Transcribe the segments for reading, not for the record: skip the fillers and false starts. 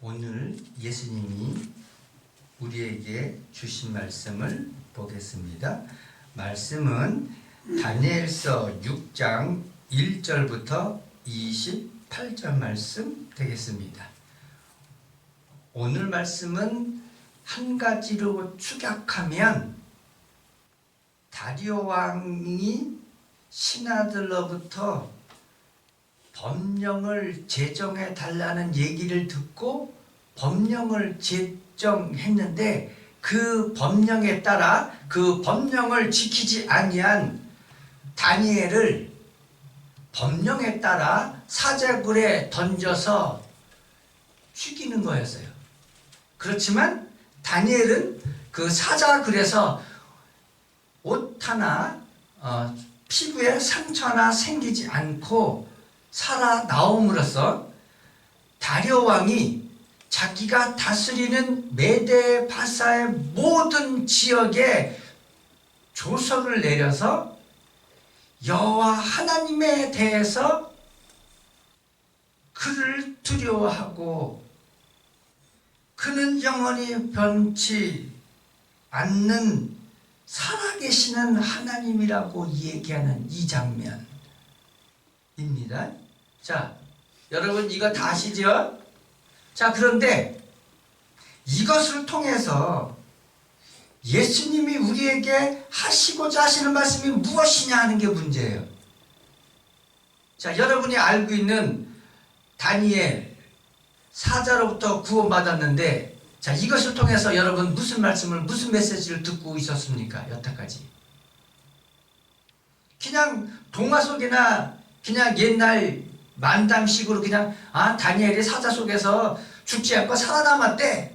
오늘 예수님이 우리에게 주신 말씀을 보겠습니다. 말씀은 다니엘서 6장 1절부터 28절 말씀 되겠습니다. 오늘 말씀은 한 가지로 축약하면 다리오 왕이 신하들로부터 법령을 제정해 달라는 얘기를 듣고 법령을 제정했는데 그 법령에 따라 그 법령을 지키지 아니한 다니엘을 법령에 따라 사자굴에 던져서 죽이는 거였어요. 그렇지만 다니엘은 그 사자굴에서 옷 하나 피부에 상처 하나 생기지 않고 살아나옴으로써 다리오 왕이 자기가 다스리는 메데 바사의 모든 지역에 조서를 내려서 여호와 하나님에 대해서 그를 두려워하고 그는 영원히 변치 않는 살아계시는 하나님이라고 얘기하는 이 장면입니다. 자, 여러분 이거 다 아시죠? 자, 그런데 이것을 통해서 예수님이 우리에게 하시고자 하시는 말씀이 무엇이냐 하는 게 문제예요. 자, 여러분이 알고 있는 다니엘 사자로부터 구원받았는데, 자, 이것을 통해서 여러분 무슨 말씀을, 무슨 메시지를 듣고 있었습니까? 여태까지 그냥 동화 속이나 그냥 옛날 만담식으로 그냥 다니엘이 사자 속에서 죽지 않고 살아남았대.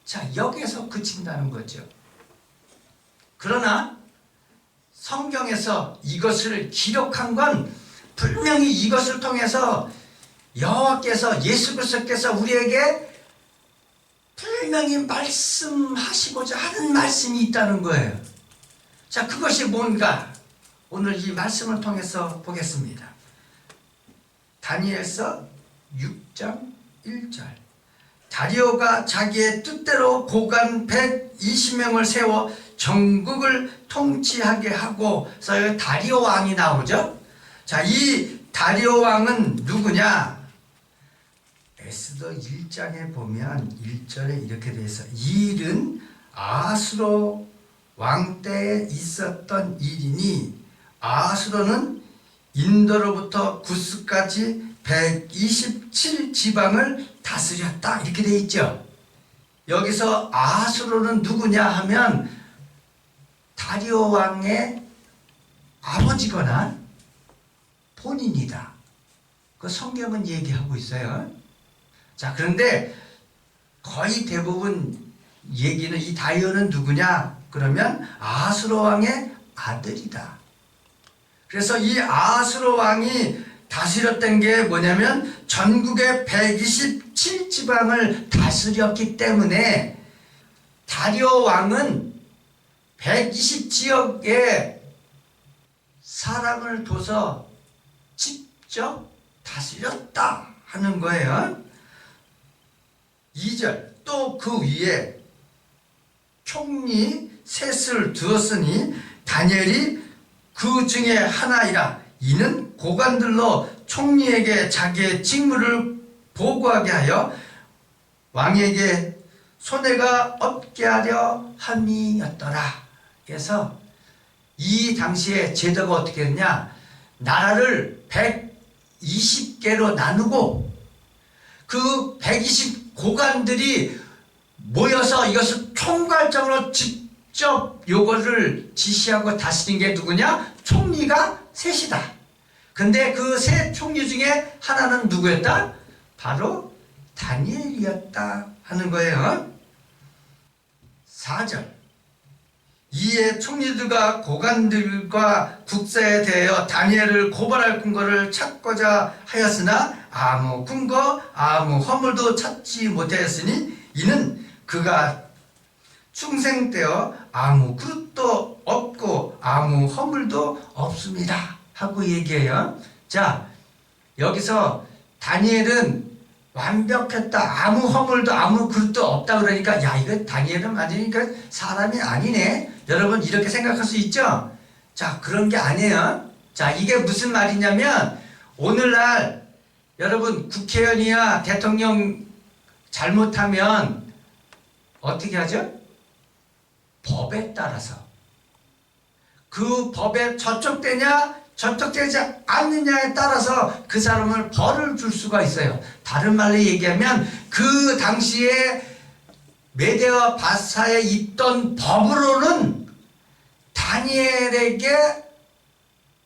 자, 여기에서 그친다는 거죠. 그러나 성경에서 이것을 기록한 건 분명히 이것을 통해서 여호와께서, 예수 그리스도께서 우리에게 분명히 말씀하시고자 하는 말씀이 있다는 거예요. 자, 그것이 뭔가 오늘 이 말씀을 통해서 보겠습니다. 다니엘서 6장 1절. 다리오가 자기의 뜻대로 고관 120명을 세워 전국을 통치하게 하고, 그래서 다리오 왕이 나오죠. 자, 이 다리오 왕은 누구냐? 에스더 1장에 보면 1절에 이렇게 되어 있어. 이 일은 아하수로 왕 때에 있었던 일이니 아하수로는 인도로부터 구스까지 127지방을 다스렸다. 이렇게 되어 있죠. 여기서 아하수로는 누구냐 하면 다리오 왕의 아버지거나 본인이다. 그 성경은 얘기하고 있어요. 자, 그런데 거의 대부분 얘기는 이 다리오는 누구냐? 그러면 아하수로 왕의 아들이다. 그래서 이 아하수로 왕이 다스렸던 게 뭐냐면 전국의 127지방을 다스렸기 때문에 다리오 왕은 120지역에 사람을 둬서 직접 다스렸다 하는 거예요. 2절. 또 그 위에 총리 셋을 두었으니 다니엘이 그 중에 하나이라. 이는 고관들로 총리에게 자기의 직무를 보고하게 하여 왕에게 손해가 없게 하려 함이었더라. 그래서 이 당시에 제도가 어떻게 했냐? 나라를 120개로 나누고 그 120 고관들이 모여서 이것을 총괄적으로 직접 요거를 지시하고 다스린 게 누구냐? 총리가 셋이다. 근데 그 세 총리 중에 하나는 누구였다? 바로 다니엘이었다 하는 거예요. 4절. 이에 총리들과 고관들과 국사에 대하여 다니엘을 고발할 근거를 찾고자 하였으나 아무 근거, 아무 허물도 찾지 못하였으니 이는 그가 충생되어 아무 그릇도 없고 아무 허물도 없습니다 하고 얘기해요. 자, 여기서 다니엘은 완벽했다. 아무 허물도 아무 그릇도 없다. 그러니까 야, 이거 다니엘은 완전히 사람이 아니네. 여러분 이렇게 생각할 수 있죠? 자, 그런 게 아니에요. 자, 이게 무슨 말이냐면 오늘날 여러분 국회의원이야 대통령 잘못하면 어떻게 하죠? 법에 따라서 그 법에 저촉되냐 저촉되지 않느냐에 따라서 그 사람을 벌을 줄 수가 있어요. 다른 말로 얘기하면 그 당시에 메대와 바사에 있던 법으로는 다니엘에게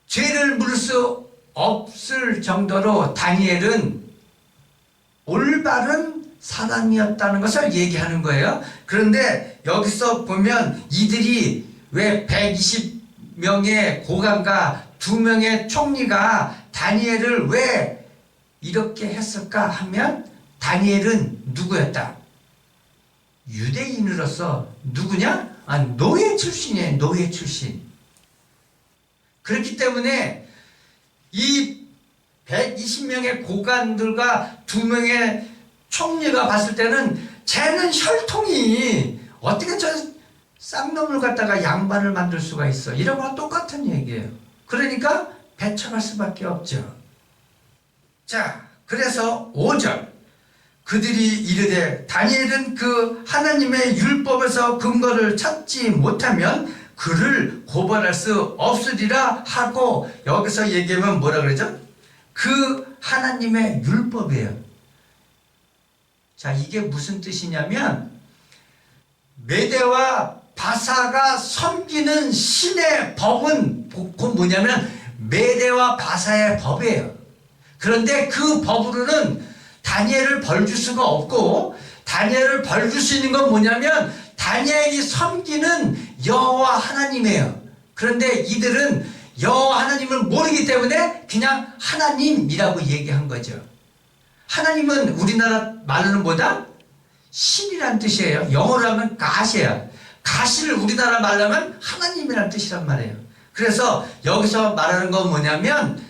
죄를 물을 수 없을 정도로 다니엘은 올바른 사람이었다는 것을 얘기하는 거예요. 그런데 여기서 보면 이들이 왜 120명의 고관과 2명의 총리가 다니엘을 왜 이렇게 했을까 하면 다니엘은 누구였다? 유대인으로서 누구냐? 노예 출신이에요. 노예 출신. 그렇기 때문에 이 120명의 고관들과 2명의 총리가 봤을 때는 쟤는 혈통이 어떻게 저 쌍놈을 갖다가 양반을 만들 수가 있어. 이런 거랑 똑같은 얘기예요. 그러니까 배척할 수밖에 없죠. 자, 그래서 5절 그들이 이르되 다니엘은 그 하나님의 율법에서 근거를 찾지 못하면 그를 고발할 수 없으리라 하고 여기서 얘기하면 뭐라 그러죠? 그 하나님의 율법이에요. 자, 이게 무슨 뜻이냐면 메대와 바사가 섬기는 신의 법은 뭐냐면 메대와 바사의 법이에요. 그런데 그 법으로는 다니엘을 벌 줄 수가 없고 다니엘을 벌 줄 수 있는 건 뭐냐면 다니엘이 섬기는 여호와 하나님이에요. 그런데 이들은 여호와 하나님을 모르기 때문에 그냥 하나님이라고 얘기한 거죠. 하나님은 우리나라 말로는 뭐다? 신이란 뜻이에요. 영어로 하면 가시야. 가시를 우리나라 말로 하면 하나님이란 뜻이란 말이에요. 그래서 여기서 말하는 건 뭐냐면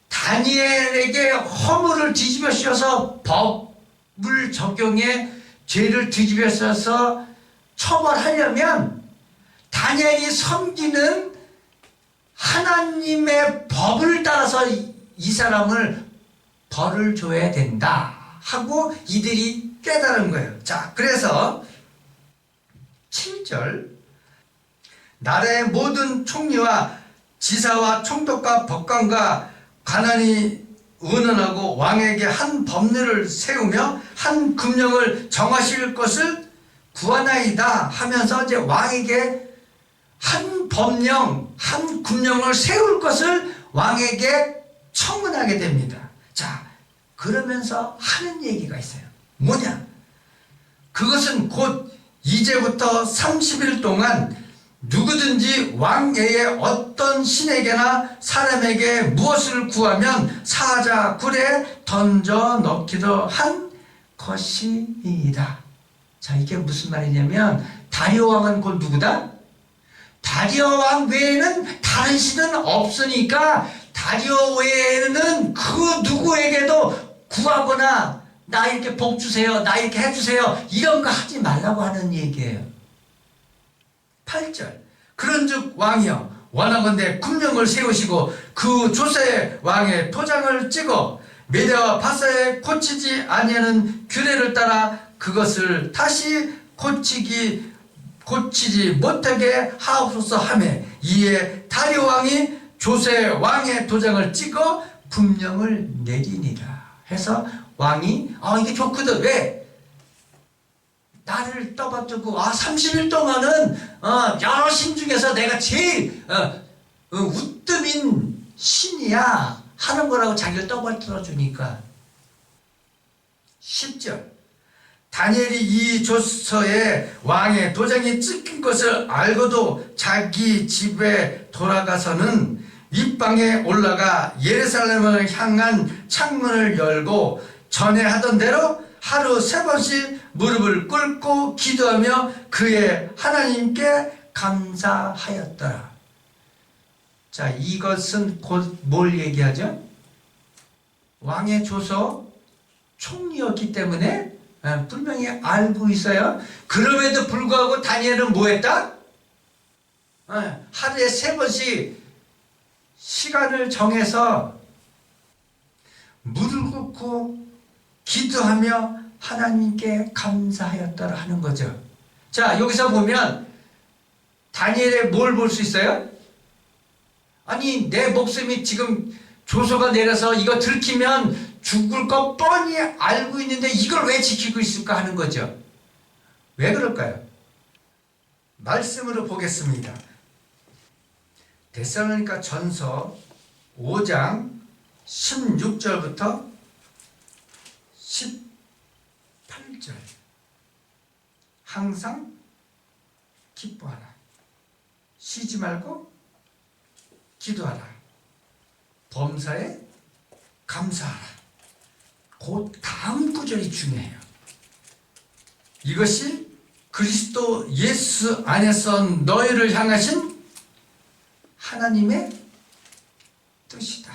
다니엘에게 허물을 뒤집어 씌워서 법을 적용해 죄를 뒤집어 씌워서 처벌하려면 다니엘이 섬기는 하나님의 법을 따라서 이 사람을 벌을 줘야 된다 하고 이들이 깨달은 거예요. 자, 그래서 7절 나라의 모든 총리와 지사와 총독과 법관과 관원이 의논하고 왕에게 한 법률을 세우며 한 금령을 정하실 것을 구하나이다 하면서 이제 왕에게 한 법령, 한 금령을 세울 것을 왕에게 청문하게 됩니다. 자, 그러면서 하는 얘기가 있어요. 뭐냐? 그것은 곧 이제부터 30일 동안 누구든지 왕외의 어떤 신에게나 사람에게 무엇을 구하면 사자 굴에 던져 넣기도 한 것이니이다. 자, 이게 무슨 말이냐면 다리오 왕은 곧 누구다? 다리오 왕 외에는 다른 신은 없으니까 다리오 외에는 그 누구에게도 구하거나 나 이렇게 복 주세요, 나 이렇게 해주세요 이런 거 하지 말라고 하는 얘기예요. 8절 그런즉 왕이여 원하건대 금령을 세우시고 그 조세 왕의 도장을 찍어 메대와 바사에 고치지 아니하는 규례를 따라 그것을 다시 고치지 못하게 하옵소서 하매 이에 다리오 왕이 조세 왕의 도장을 찍어 금령을 내리니라 해서 왕이 이게 좋거든. 왜? 나를 떠받들고 30일 동안은 여러 신 중에서 내가 제일 우뜸인 신이야 하는 거라고 자기를 떠받들어 주니까. 10절 다니엘이 이 조서에 왕의 도장이 찍힌 것을 알고도 자기 집에 돌아가서는 윗방에 올라가 예루살렘을 향한 창문을 열고 전에 하던 대로 하루 3번씩 무릎을 꿇고 기도하며 그의 하나님께 감사하였더라. 자, 이것은 곧 뭘 얘기하죠? 왕의 조서 총리였기 때문에 분명히 알고 있어요. 그럼에도 불구하고 다니엘은 뭐 했다? 하루에 3번씩 시간을 정해서 무릎 꿇고 기도하며 하나님께 감사하였더라 하는 거죠. 자, 여기서 보면 다니엘의 뭘 볼 수 있어요? 아니, 내 목숨이 지금 조소가 내려서 이거 들키면 죽을 거 뻔히 알고 있는데 이걸 왜 지키고 있을까 하는 거죠. 왜 그럴까요? 말씀으로 보겠습니다. 데살로니가 전서 5장 16절부터 18절. 항상 기뻐하라. 쉬지 말고 기도하라. 범사에 감사하라. 그 다음 구절이 중요해요. 이것이 그리스도 예수 안에서 너희를 향하신 하나님의 뜻이다.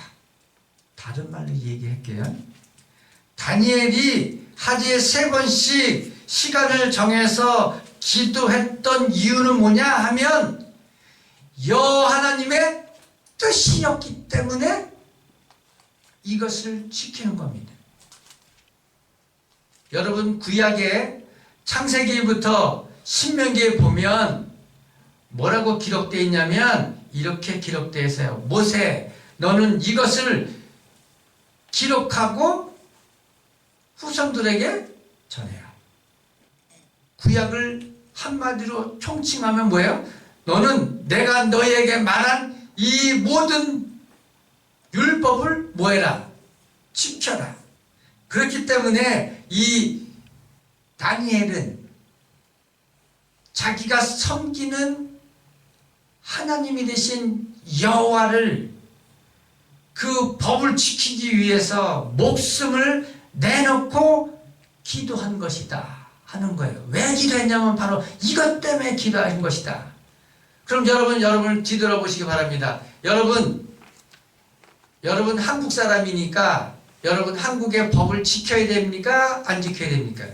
다른 말로 얘기할게요. 다니엘이 하루에 3번씩 시간을 정해서 기도했던 이유는 뭐냐 하면 여호와 하나님의 뜻이었기 때문에 이것을 지키는 겁니다. 여러분, 구약의 창세기부터 신명기에 보면 뭐라고 기록되어 있냐면 이렇게 기록되어 있어요. 모세, 너는 이것을 기록하고 후손들에게 전해라. 구약을 한마디로 총칭하면 뭐예요? 너는 내가 너희에게 말한 이 모든 율법을 뭐해라? 지켜라. 그렇기 때문에 이 다니엘은 자기가 섬기는 하나님이 되신 여호와를 그 법을 지키기 위해서 목숨을 내놓고 기도한 것이다 하는 거예요. 왜 기도했냐면 바로 이것 때문에 기도한 것이다. 그럼 여러분을 뒤돌아보시기 바랍니다. 여러분 한국 사람이니까 여러분 한국의 법을 지켜야 됩니까? 안 지켜야 됩니까?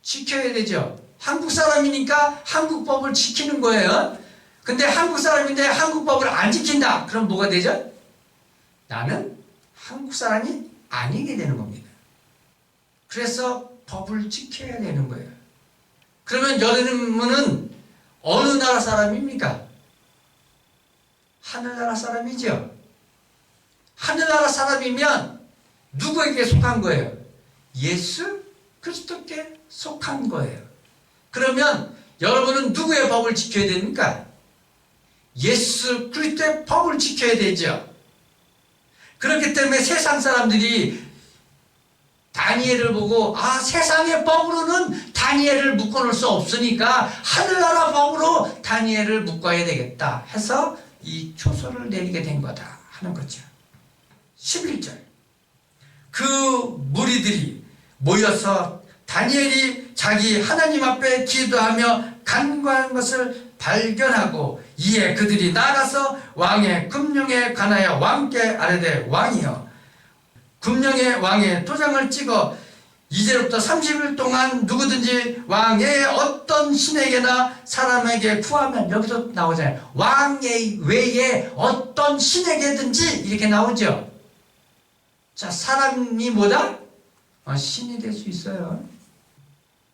지켜야 되죠. 한국 사람이니까 한국 법을 지키는 거예요. 근데 한국 사람인데 한국 법을 안 지킨다. 그럼 뭐가 되죠? 나는 한국 사람이 아니게 되는 겁니다. 그래서 법을 지켜야 되는 거예요. 그러면 여러분은 어느 나라 사람입니까? 하늘나라 사람이죠. 하늘나라 사람이면 누구에게 속한 거예요? 예수 그리스도께 속한 거예요. 그러면 여러분은 누구의 법을 지켜야 됩니까? 예수 그리스도의 법을 지켜야 되죠. 그렇기 때문에 세상 사람들이 다니엘을 보고 세상의 법으로는 다니엘을 묶어놓을 수 없으니까 하늘나라 법으로 다니엘을 묶어야 되겠다 해서 이 초소를 내리게 된 거다 하는 거죠. 11절. 그 무리들이 모여서 다니엘이 자기 하나님 앞에 기도하며 간구하는 것을 발견하고 이에 그들이 나가서 왕의 금령에 관하여 왕께 아뢰되 왕이여 금령의 왕의 도장을 찍어 이제부터 30일 동안 누구든지 왕의 어떤 신에게나 사람에게 구하면 여기서 나오잖아요. 왕의 외에 어떤 신에게든지 이렇게 나오죠. 자, 사람이 뭐다? 신이 될 수 있어요.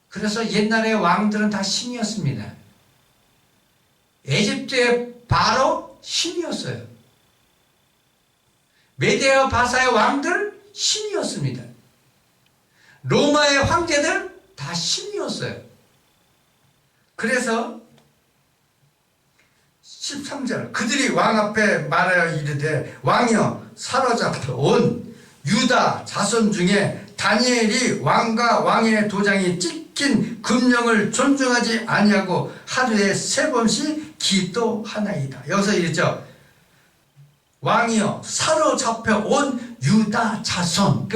그래서 옛날에 왕들은 다 신이었습니다. 에집트의 바로 신이었어요. 메데와 바사의 왕들 신이었습니다. 로마의 황제들 다 신이었어요. 그래서 13절 그들이 왕 앞에 말하여 이르되 왕이여 사로잡혀온 유다 자손 중에 다니엘이 왕과 왕의 도장이 찍힌 금령을 존중하지 아니하고 하루에 3번씩 기도하나이다. 여기서 이랬죠. 왕이여 사로잡혀온 유다 자손.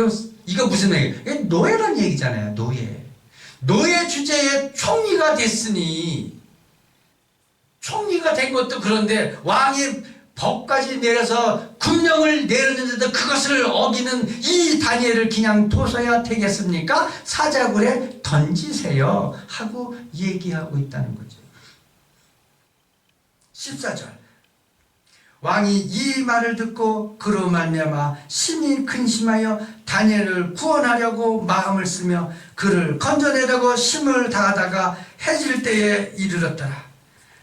이거 무슨 얘기예요? 노예란 얘기잖아요. 노예 주제에 총리가 됐으니 총리가 된 것도 그런데 왕이 법까지 내려서 금령을 내렸는데도 그것을 어기는 이 다니엘을 그냥 둬서야 되겠습니까? 사자굴에 던지세요 하고 얘기하고 있다는 거죠. 14절 왕이 이 말을 듣고 그로 말미암아 심히 근심하여 다니엘을 구원하려고 마음을 쓰며 그를 건져내려고 힘을 다하다가 해질 때에 이르렀더라.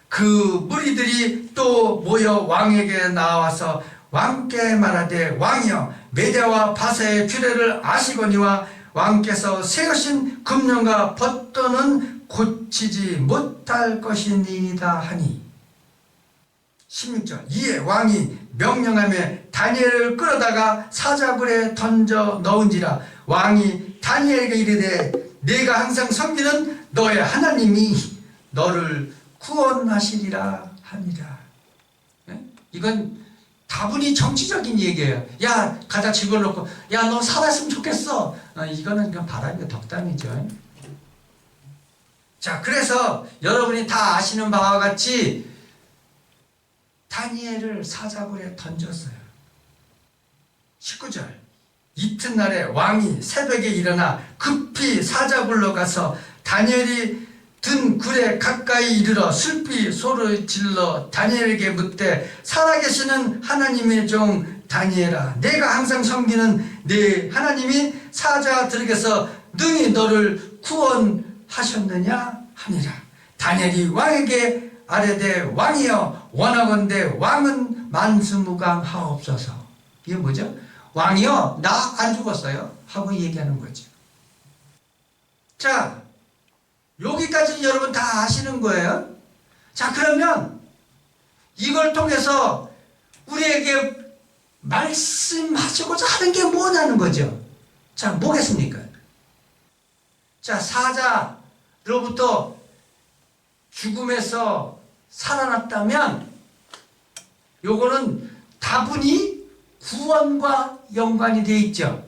그 무리들이 또 모여 왕에게 나와서 왕께 말하되 왕이여 메대와 바사의 규례를 아시거니와 왕께서 세우신 금령과 법도는 고치지 못할 것이니이다 하니 16절 이에 왕이 명령하며 다니엘을 끌어다가 사자굴에 던져 넣은지라 왕이 다니엘에게 이르되 네가 항상 섬기는 너의 하나님이 너를 구원하시리라 하니라. 이건 다분히 정치적인 얘기예요. 야 가다 집어넣고 야 너 살았으면 좋겠어. 이거는 그냥 바람의 덕담이죠. 자 그래서 여러분이 다 아시는 바와 같이 다니엘을 사자굴에 던졌어요. 19절 이튿날에 왕이 새벽에 일어나 급히 사자굴로 가서 다니엘이 든 굴에 가까이 이르러 슬피 소를 질러 다니엘에게 묻되 살아계시는 하나님의 종 다니엘아 내가 항상 섬기는 네 하나님이 사자들에게서 능히 너를 구원하셨느냐 하니라. 다니엘이 왕에게 아뢰되 왕이여 원하건대 왕은 만수무강하옵소서. 이게 뭐죠? 왕이여 나 안 죽었어요 하고 얘기하는 거죠. 자 여기까지 여러분 다 아시는 거예요. 자 그러면 이걸 통해서 우리에게 말씀하시고자 하는 게 뭐냐는 거죠. 자 뭐겠습니까? 자 사자로부터 죽음에서 살아났다면 요거는 다분히 구원과 연관이 되어 있죠.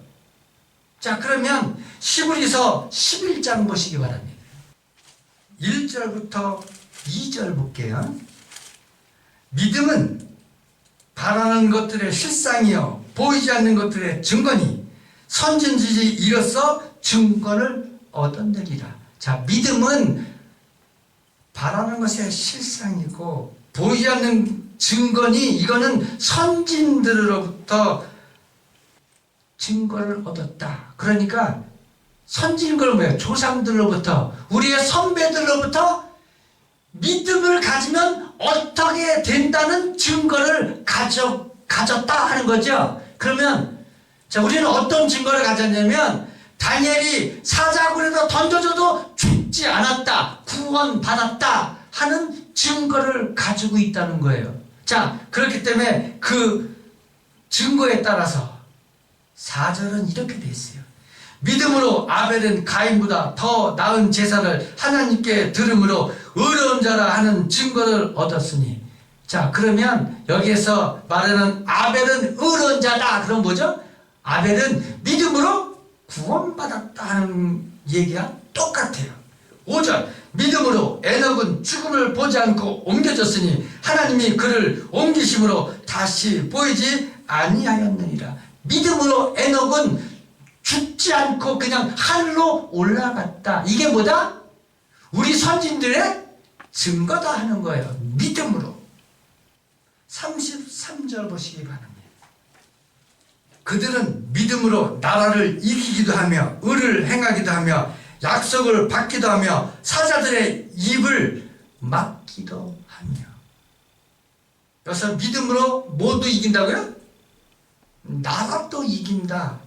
자 그러면 히브리서 11장 보시기 바랍니다. 1절부터 2절 볼게요. 믿음은 바라는 것들의 실상이요 보이지 않는 것들의 증거니 선진지지 이로써 증거를 얻어내리라. 자 믿음은 바라는 것의 실상이고 보이지 않는 증거니 이거는 선진들로부터 증거를 얻었다. 그러니까 선진들 뭐예요? 조상들로부터 우리의 선배들로부터 믿음을 가지면 어떻게 된다는 증거를 가졌다 하는 거죠. 그러면 자 우리는 어떤 증거를 가졌냐면 다니엘이 사자굴에서 던져져도 죽지 않았다, 구원받았다 하는 증거를 가지고 있다는 거예요. 자 그렇기 때문에 그 증거에 따라서 4절은 이렇게 돼 있어요. 믿음으로 아벨은 가인보다 더 나은 제사를 하나님께 드림으로 의로운 자라 하는 증거를 얻었으니 자 그러면 여기에서 말하는 아벨은 의로운 자다. 그럼 뭐죠? 아벨은 믿음으로 구원받았다 하는 얘기가 똑같아요. 5절 믿음으로 에녹은 죽음을 보지 않고 옮겨졌으니 하나님이 그를 옮기심으로 다시 보이지 아니하였느니라. 믿음으로 에녹은 죽지 않고 그냥 하늘로 올라갔다. 이게 뭐다? 우리 선진들의 증거다 하는 거예요. 믿음으로. 33절 보시기 바랍니다. 그들은 믿음으로 나라를 이기기도 하며 의를 행하기도 하며 약속을 받기도 하며 사자들의 입을 막기도 하며. 여기서 믿음으로 모두 이긴다고요? 나라도 이긴다.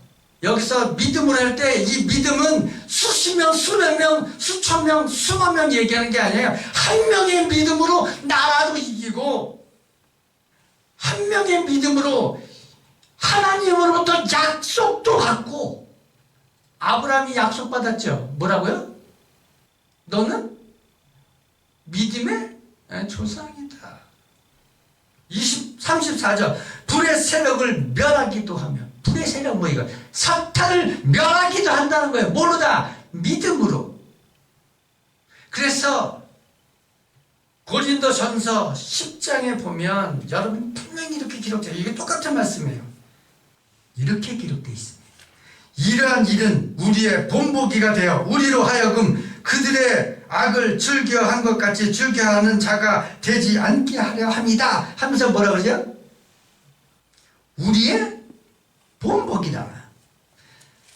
여기서 믿음으로 할 때 이 믿음은 수십 명, 수백 명, 수천 명, 수만 명 얘기하는 게 아니에요. 한 명의 믿음으로 나라도 이기고 한 명의 믿음으로 하나님으로부터 약속도 받고. 아브라함이 약속받았죠. 뭐라고요? 너는 믿음의 조상이다. 34절 불의 세력을 멸하기도 하며. 불의 세력 뭐 이거 사탄을 멸하기도 한다는 거예요. 뭐로다? 믿음으로. 그래서 고린도전서 10장에 보면 여러분 분명히 분명히 이렇게 기록돼요. 이게 똑같은 말씀이에요. 이렇게 기록되어 있습니다. 이러한 일은 우리의 본보기가 되어 우리로 하여금 그들의 악을 즐겨한 것 같이 즐겨하는 자가 되지 않게 하려 합니다 하면서 뭐라 그러죠? 우리의 본보기다.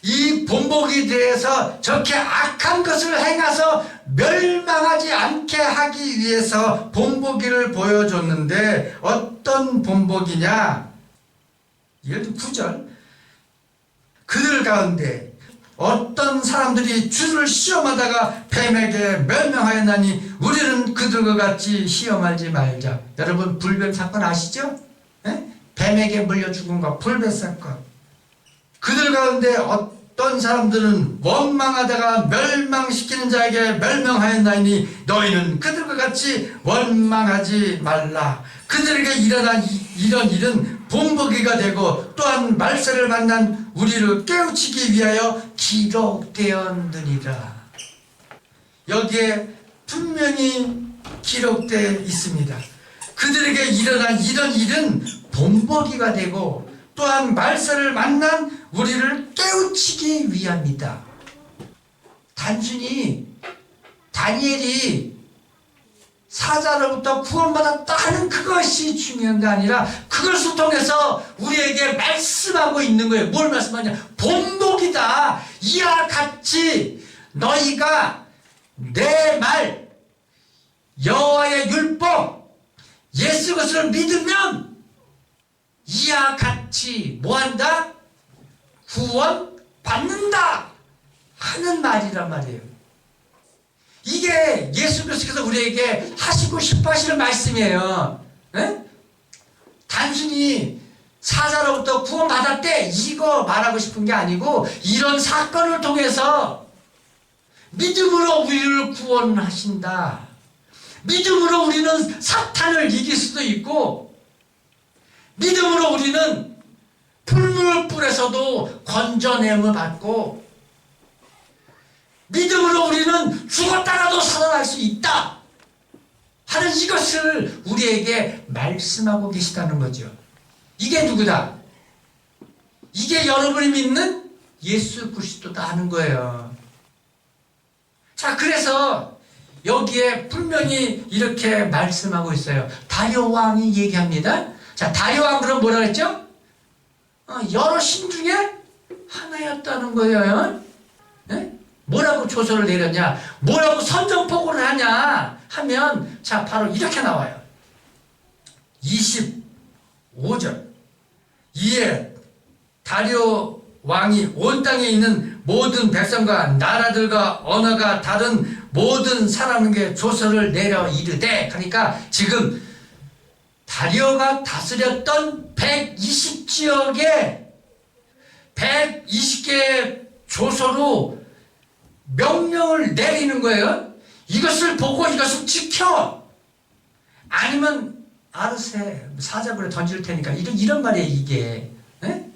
이 본보기에 대해서 저렇게 악한 것을 행해서 멸망하지 않게 하기 위해서 본보기를 보여줬는데 어떤 본보기냐? 예를 들어 9절, 그들 가운데 어떤 사람들이 주를 시험하다가 뱀에게 멸명하였나니 우리는 그들과 같이 시험하지 말자. 여러분 불뱀 사건 아시죠? 에? 뱀에게 물려 죽은 거 불뱀 사건. 그들 가운데 어떤 사람들은 원망하다가 멸망시키는 자에게 멸명하였나니 너희는 그들과 같이 원망하지 말라. 그들에게 일어난 이런 일은 본보기가 되고 또한 말세를 만난 우리를 깨우치기 위하여 기록되었느니라. 여기에 분명히 기록되어 있습니다. 그들에게 일어난 이런 일은 본보기가 되고 또한 말세를 만난 우리를 깨우치기 위함이다. 단순히 다니엘이 사자로부터 구원받았다는 그것이 중요한 게 아니라 그것을 통해서 우리에게 말씀하고 있는 거예요. 뭘 말씀하냐? 본보기다. 이와 같이 너희가 내 말, 여호와의 율법, 예수 그리스도를 믿으면 이와 같이 뭐한다? 구원받는다 하는 말이란 말이에요. 이게 예수 그리스도께서 우리에게 하시고 싶어 하시는 말씀이에요. 에? 단순히 사자로부터 구원받았대 이거 말하고 싶은 게 아니고 이런 사건을 통해서 믿음으로 우리를 구원하신다. 믿음으로 우리는 사탄을 이길 수도 있고 믿음으로 우리는 풀무불에서도 건져냄을 받고 믿음으로 우리는 죽었다가도 살아날 수 있다 하는 이것을 우리에게 말씀하고 계시다는 거죠. 이게 누구다? 이게 여러분이 믿는 예수 그리스도다 하는 거예요. 자, 그래서 여기에 분명히 이렇게 말씀하고 있어요. 다리오 왕이 얘기합니다. 자, 다리오 왕 그럼 뭐라 그랬죠? 여러 신 중에 하나였다는 거예요. 네? 뭐라고 조서를 내렸냐? 뭐라고 선전포고를 하냐? 하면 자 바로 이렇게 나와요. 25절. 이에 다리오 왕이 온 땅에 있는 모든 백성과 나라들과 언어가 다른 모든 사람에게 조서를 내려 이르되, 그러니까 지금 다리오가 다스렸던 120지역에 120개의 조서로 명령을 내리는 거예요. 이것을 보고 이것을 지켜. 아니면 알으세 사자굴에 던질 테니까 이런 말이에요. 이게. 에?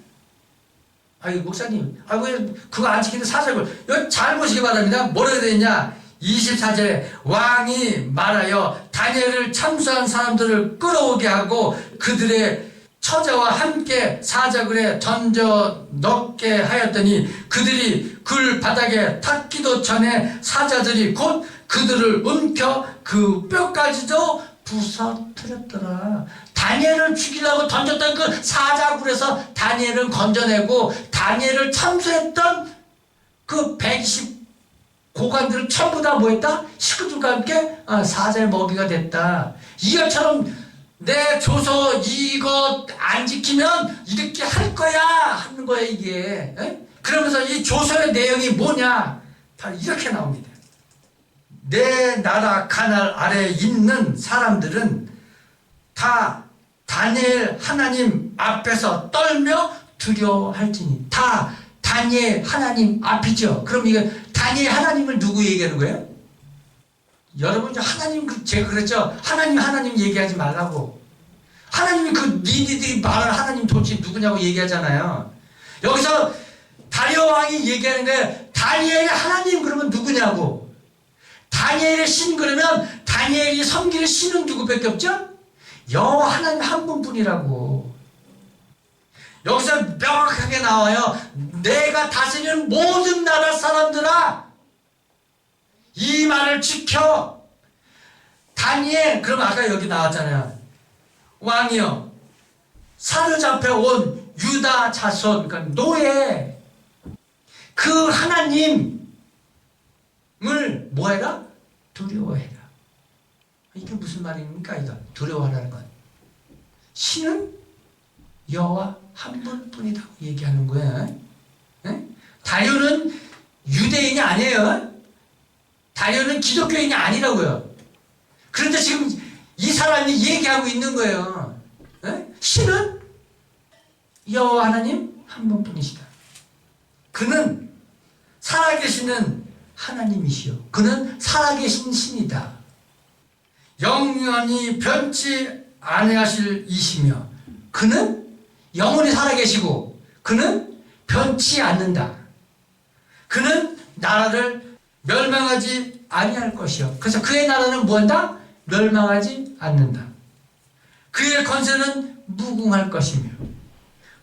아유 목사님, 왜 그거 안 지키는데 사자굴. 여기 잘 보시기 바랍니다. 뭐라고 되어 있냐? 24절에 왕이 말하여 다니엘을 참수한 사람들을 끌어오게 하고 그들의 처자와 함께 사자굴에 던져 넣게 하였더니 그들이 굴 바닥에 닿기도 전에 사자들이 곧 그들을 움켜 그 뼈까지도 부서뜨렸더라. 다니엘을 죽이려고 던졌던 그 사자굴에서 다니엘을 건져내고 다니엘을 참수했던 그 120 고관들을 전부 다 뭐했다? 식구들과 함께 사자의 먹이가 됐다. 이것처럼 내 조서 이거 안 지키면 이렇게 할 거야 하는 거야 이게. 에? 그러면서 이 조서의 내용이 뭐냐? 바로 이렇게 나옵니다. 내 나라 가날 아래에 있는 사람들은 다 다니엘 하나님 앞에서 떨며 두려워할지니. 다 다니엘 하나님 앞이죠. 그럼 이거 다니엘 하나님을 누구 얘기하는 거예요? 여러분 하나님, 제가 그랬죠. 하나님 얘기하지 말라고. 하나님이 니들이 말을 하나님 도대체 누구냐고 얘기하잖아요. 여기서 다리오 왕이 얘기하는 거예요. 다니엘의 하나님 그러면 누구냐고. 다니엘의 신 그러면 다니엘이 섬기는 신은 누구밖에 없죠? 여호와 하나님 한 분뿐이라고. 여기서 명확하게 나와요. 내가 다스리는 모든 나라 사람들아, 이 말을 지켜. 다니엘, 그럼 아까 여기 나왔잖아요. 왕이요, 사로잡혀 온 유다 자손, 그러니까 노예, 그 하나님을 뭐해라? 두려워해라. 이게 무슨 말입니까? 이거 두려워하라는 건 신은 여호와 한 분뿐이라고 얘기하는 거예요. 예? 다리오는 유대인이 아니에요. 다리오는 기독교인이 아니라고요. 그런데 지금 이 사람이 얘기하고 있는 거예요. 예? 신은 여호와 하나님 한 분뿐이시다. 그는 살아계시는 하나님이시요, 그는 살아계신 신이다. 영원히 변치 아니하실 이시며, 그는 영원히 살아계시고 그는 변치 않는다. 그는 나라를 멸망하지 아니할 것이요, 그래서 그의 나라는 뭐한다? 멸망하지 않는다. 그의 권세는 무궁할 것이며,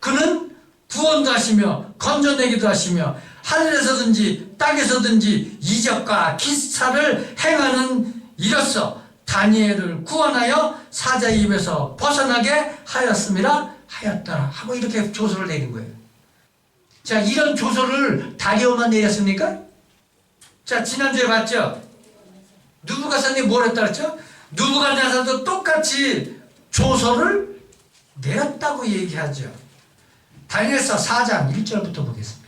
그는 구원도 하시며 건져내기도 하시며 하늘에서든지 땅에서든지 이적과 기사를 행하는 이로써 다니엘을 구원하여 사자의 입에서 벗어나게 하였음이라 하였다 하고 이렇게 조서를 내린 거예요. 자, 이런 조서를 다리오만 내렸습니까? 자, 지난주에 봤죠? 느부갓네살이 뭘 했다 그랬죠? 느부갓네살도 똑같이 조서를 내렸다고 얘기하죠. 다니엘서 4장 1절부터 보겠습니다.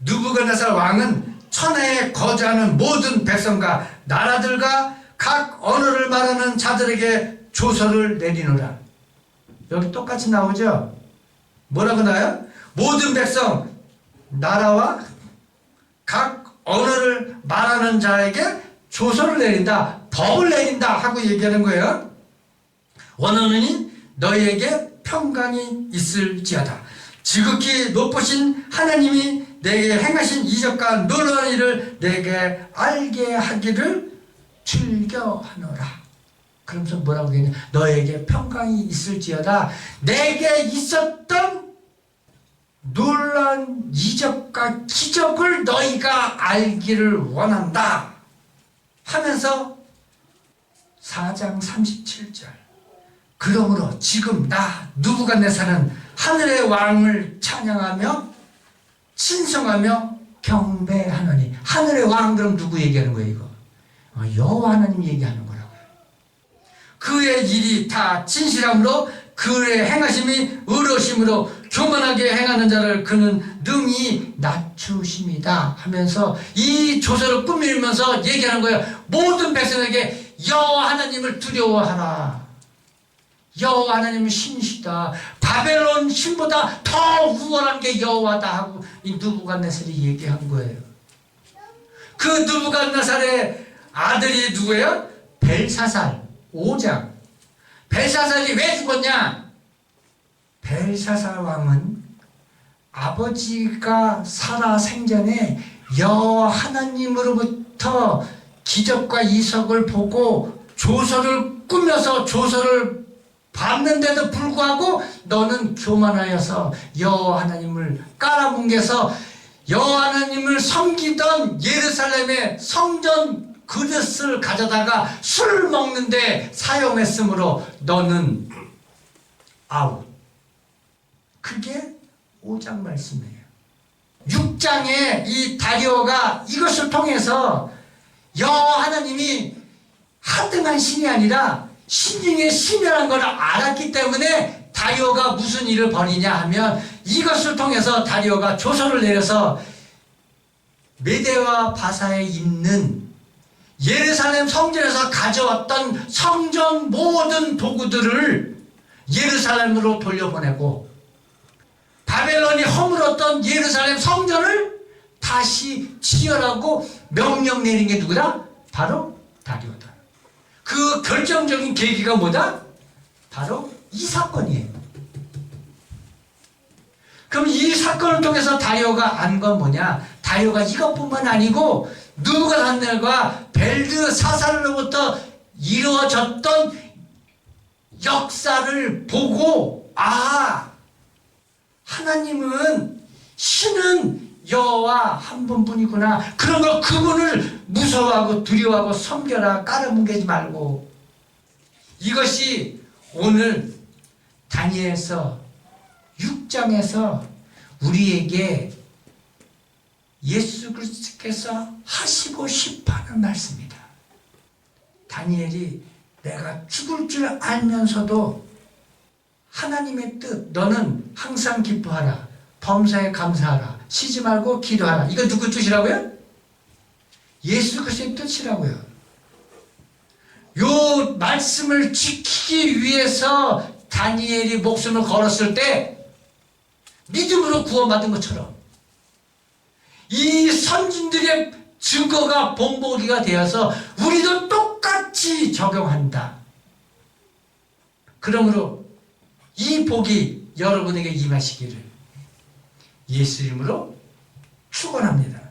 느부갓네살 왕은 천하에 거주하는 모든 백성과 나라들과 각 언어를 말하는 자들에게 조서를 내리노라. 여기 똑같이 나오죠? 뭐라고 나와요? 모든 백성, 나라와 각 언어를 말하는 자에게 조서를 내린다, 법을 내린다 하고 얘기하는 거예요. 원하노니 너희에게 평강이 있을지어다. 지극히 높으신 하나님이 내게 행하신 이적과 놀라운 일을 내게 알게 하기를 즐겨하노라. 그러면서 뭐라고 했냐? 너에게 평강이 있을지어다. 내게 있었던 놀라운 이적과 기적을 너희가 알기를 원한다 하면서 4장 37절, 그러므로 지금 나 느부갓네살은 하늘의 왕을 찬양하며 신성하며 경배하노니. 하늘의 왕, 그럼 누구 얘기하는 거예요? 이거 여호와 하나님 얘기하는 거라고요. 그의 일이 다 진실함으로 그의 행하심이 의로심으로 교만하게 행하는 자를 그는 능히 낮추심이다 하면서 이 조서를 꾸밀면서 얘기하는 거예요. 모든 백성에게 여호와 하나님을 두려워하라. 여호와 하나님은 신이시다. 바벨론 신보다 더 우월한 게 여호와다 하고 이 느부갓네살이 얘기한 거예요. 그 느부갓네살의 아들이 누구예요? 벨사살, 5장. 벨사살이 왜 죽었냐? 벨사살 왕은 아버지가 살아 생전에 여호와 하나님으로부터 기적과 이적을 보고 조서를 꾸며서 조서를 봤는데도 불구하고 너는 교만하여서 여호와 하나님을 깔아뭉개서 여호와 하나님을 섬기던 예루살렘의 성전 그릇을 가져다가 술 먹는데 사용했으므로 너는 아웃. 그게 5장 말씀이에요. 6장에 이 다리오가 이것을 통해서 여호와 하나님이 하등한 신이 아니라 신 중에 신이라는 걸 알았기 때문에 다리오가 무슨 일을 벌이냐 하면 이것을 통해서 다리오가 조서를 내려서 메대와 바사에 있는 예루살렘 성전에서 가져왔던 성전 모든 도구들을 예루살렘으로 돌려보내고 바벨론이 허물었던 예루살렘 성전을 다시 지으라고 명령 내린 게 누구다? 바로 다리오다. 그 결정적인 계기가 뭐다? 바로 이 사건이에요. 그럼 이 사건을 통해서 다리오가 안 건 뭐냐? 다리오가 이것뿐만 아니고 느부갓네살과 벨드사살로부터 이루어졌던 역사를 보고 하나님은 신은 여호와 한 분뿐이구나. 그런 걸 그분을 무서워하고 두려워하고 섬겨라. 깔아뭉개지 말고. 이것이 오늘 다니엘서 6장에서 우리에게 예수 그리스도께서 하시고 싶어하는 말씀이다. 다니엘이 내가 죽을 줄 알면서도 하나님의 뜻, 너는 항상 기뻐하라. 범사에 감사하라. 쉬지 말고 기도하라. 이거 누구 뜻이라고요? 예수 그리스도의 뜻이라고요. 요 말씀을 지키기 위해서 다니엘이 목숨을 걸었을 때 믿음으로 구원받은 것처럼 이 선진들의 증거가 본보기가 되어서 우리도 똑같이 적용한다. 그러므로 이 복이 여러분에게 임하시기를 예수 이름으로 축원합니다.